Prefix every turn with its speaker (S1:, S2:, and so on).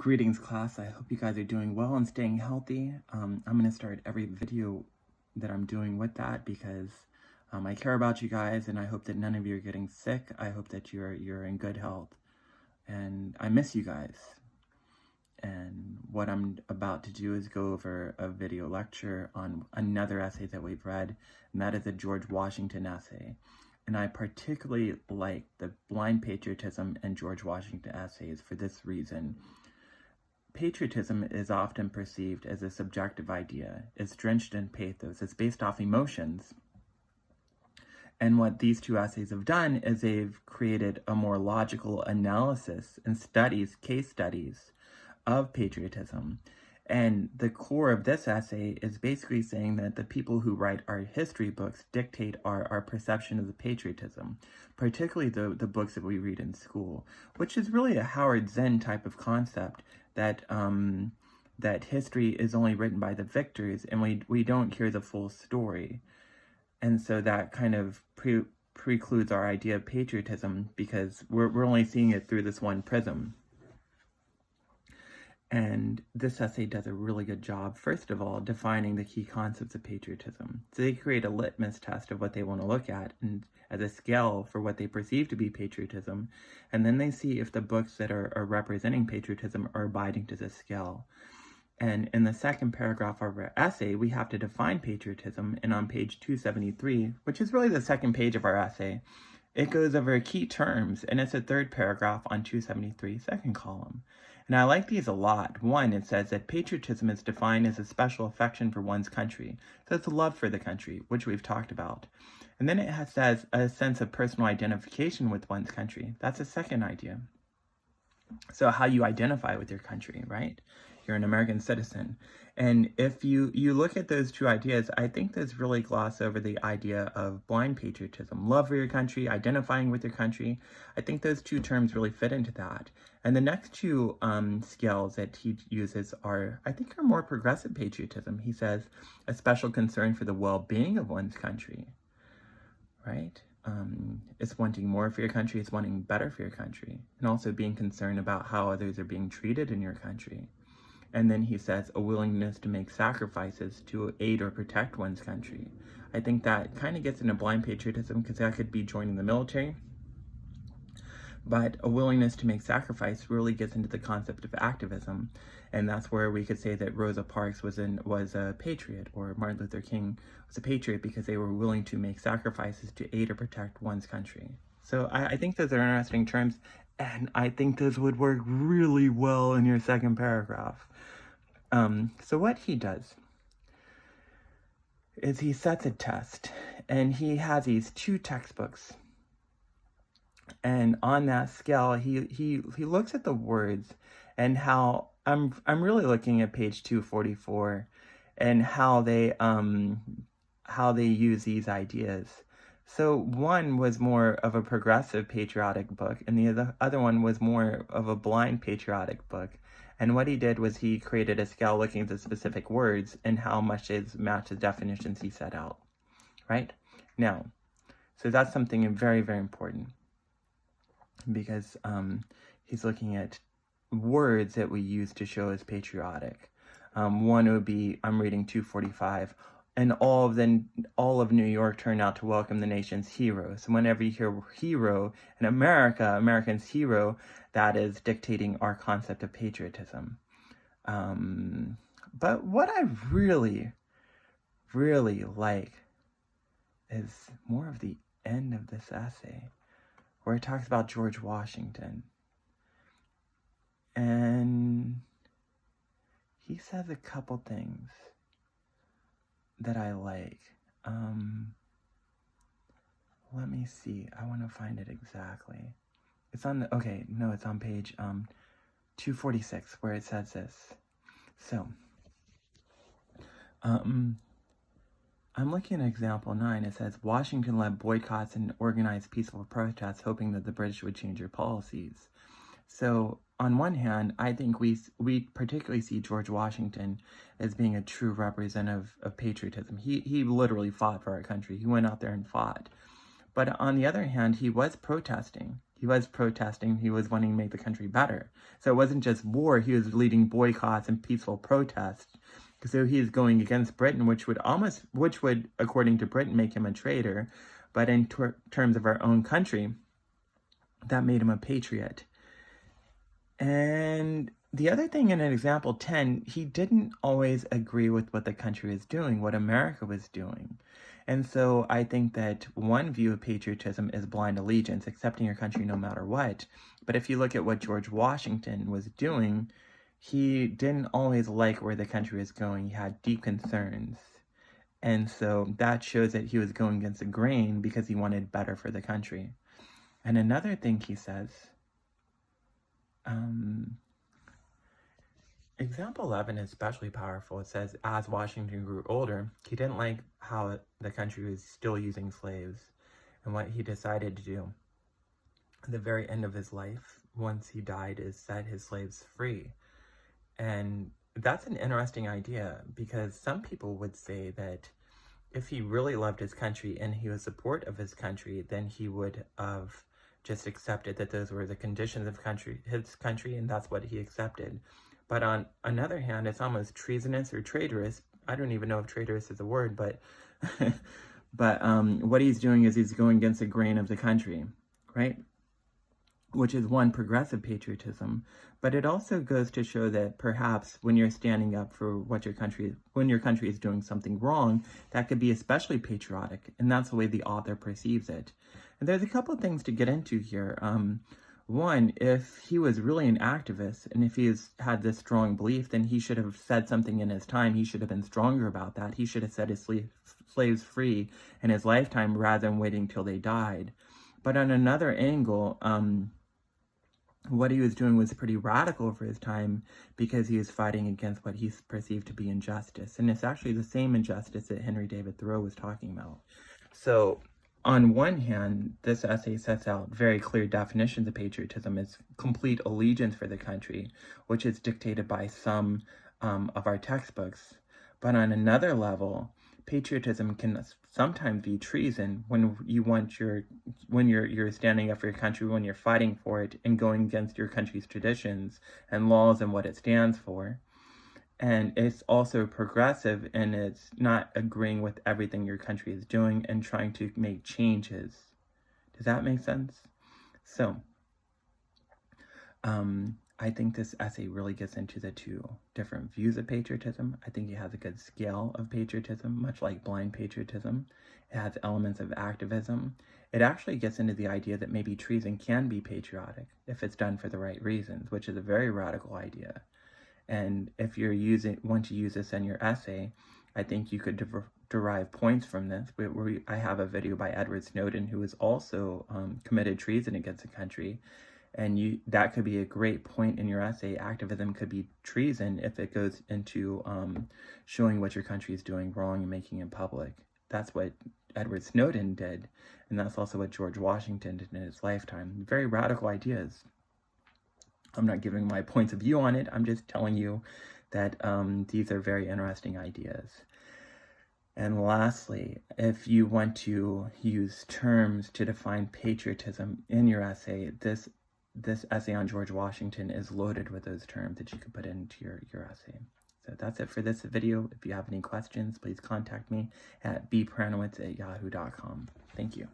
S1: Greetings, class. I hope you guys are doing well and staying healthy. I'm going to start every video that I'm doing with that because I care about you guys, and I hope that none of you are getting sick. I hope that you're in good health, and I miss you guys. And what I'm about to do is go over a video lecture on another essay that we've read, and that is a George Washington essay. And I particularly like the Blind Patriotism and George Washington essays for this reason. Patriotism is often perceived as a subjective idea. It's drenched in pathos. It's based off emotions. And what these two essays have done is they've created a more logical analysis and case studies of patriotism. And the core of this essay is basically saying that the people who write our history books dictate our perception of the patriotism, particularly the books that we read in school, which is really a Howard Zinn type of concept that that history is only written by the victors, and we don't hear the full story. And so that kind of precludes our idea of patriotism because we're only seeing it through this one prism. And this essay does a really good job, first of all, defining the key concepts of patriotism. So they create a litmus test of what they want to look at and as a scale for what they perceive to be patriotism. And then they see if the books that are representing patriotism are abiding to this scale. And in the second paragraph of our essay, we have to define patriotism. And on page 273, which is really the second page of our essay, it goes over key terms, and it's the third paragraph on 273, second column. And I like these a lot. One, it says that patriotism is defined as a special affection for one's country. So it's a love for the country, which we've talked about. And then it says a sense of personal identification with one's country. That's a second idea. So how you identify with your country, right? You're an American citizen. And if you look at those two ideas, I think those really gloss over the idea of blind patriotism. Love for your country, identifying with your country. I think those two terms really fit into that. And the next two scales that he uses are more progressive patriotism. He says a special concern for the well-being of one's country, right? It's wanting more for your country, it's wanting better for your country, and also being concerned about how others are being treated in your country. And then he says a willingness to make sacrifices to aid or protect one's country. I think that kind of gets into blind patriotism because that could be joining the military. But a willingness to make sacrifice really gets into the concept of activism. And that's where we could say that Rosa Parks was a patriot, or Martin Luther King was a patriot because they were willing to make sacrifices to aid or protect one's country. So I think those are interesting terms, and I think those would work really well in your second paragraph. So what he does is he sets a test, and he has these two textbooks. And on that scale, he looks at the words and how I'm really looking at page 244 and how they use these ideas. So one was more of a progressive patriotic book, and the other one was more of a blind patriotic book. And what he did was he created a scale looking at the specific words and how much it matched the definitions he set out, right? Now, so that's something very, very important because he's looking at words that we use to show as patriotic. One would be, I'm reading 245, and all of New York turned out to welcome the nation's hero. So whenever you hear hero in America, American's hero, that is dictating our concept of patriotism. But what I really, really like is more of the end of this essay, where it talks about George Washington. And he says a couple things that I like. Let me see. I want to find it exactly. It's on it's on page 246 where it says this. So, I'm looking at example 9. It says, Washington led boycotts and organized peaceful protests, hoping that the British would change their policies. So, on one hand, I think we particularly see George Washington as being a true representative of patriotism. He literally fought for our country. He went out there and fought. But on the other hand, he was protesting. He was protesting. He was wanting to make the country better. So it wasn't just war. He was leading boycotts and peaceful protests. So he is going against Britain, which would, according to Britain, make him a traitor. But in terms of our own country, that made him a patriot. And the other thing in example 10, he didn't always agree with what the country was doing, what America was doing. And so I think that one view of patriotism is blind allegiance, accepting your country no matter what. But if you look at what George Washington was doing, he didn't always like where the country was going. He had deep concerns. And so that shows that he was going against the grain because he wanted better for the country. And another thing he says, example 11 is especially powerful. It says, as Washington grew older, he didn't like how the country was still using slaves, and what he decided to do at the very end of his life, once he died, is set his slaves free. And that's an interesting idea, because some people would say that if he really loved his country and he was support of his country, then he would have just accepted that those were the conditions of his country, and that's what he accepted. But on another hand, it's almost treasonous or traitorous. I don't even know if traitorous is a word, but what he's doing is he's going against the grain of the country, right? Which is one, progressive patriotism, but it also goes to show that perhaps when you're standing up for what when your country is doing something wrong, that could be especially patriotic, and that's the way the author perceives it. And there's a couple of things to get into here. One, if he was really an activist, and if he had this strong belief, then he should have said something in his time. He should have been stronger about that. He should have set his slaves free in his lifetime rather than waiting till they died. But on another angle, what he was doing was pretty radical for his time, because he was fighting against what he perceived to be injustice. And it's actually the same injustice that Henry David Thoreau was talking about. So on one hand, this essay sets out very clear definitions of patriotism as complete allegiance for the country, which is dictated by some of our textbooks. But on another level, patriotism can sometimes be treason when you're standing up for your country, when you're fighting for it and going against your country's traditions and laws and what it stands for. And it's also progressive, and it's not agreeing with everything your country is doing and trying to make changes. Does that make sense? So, I think this essay really gets into the two different views of patriotism. I think it has a good scale of patriotism, much like blind patriotism. It has elements of activism. It actually gets into the idea that maybe treason can be patriotic if it's done for the right reasons, which is a very radical idea. And if you want to use this in your essay, I think you could derive points from this. I have a video by Edward Snowden, who has also committed treason against the country. And that could be a great point in your essay. Activism could be treason if it goes into showing what your country is doing wrong and making it public. That's what Edward Snowden did. And that's also what George Washington did in his lifetime. Very radical ideas. I'm not giving my points of view on it. I'm just telling you that these are very interesting ideas. And lastly, if you want to use terms to define patriotism in your essay, this essay on George Washington is loaded with those terms that you could put into your essay. So that's it for this video. If you have any questions, please contact me at bpranowitz@yahoo.com. Thank you.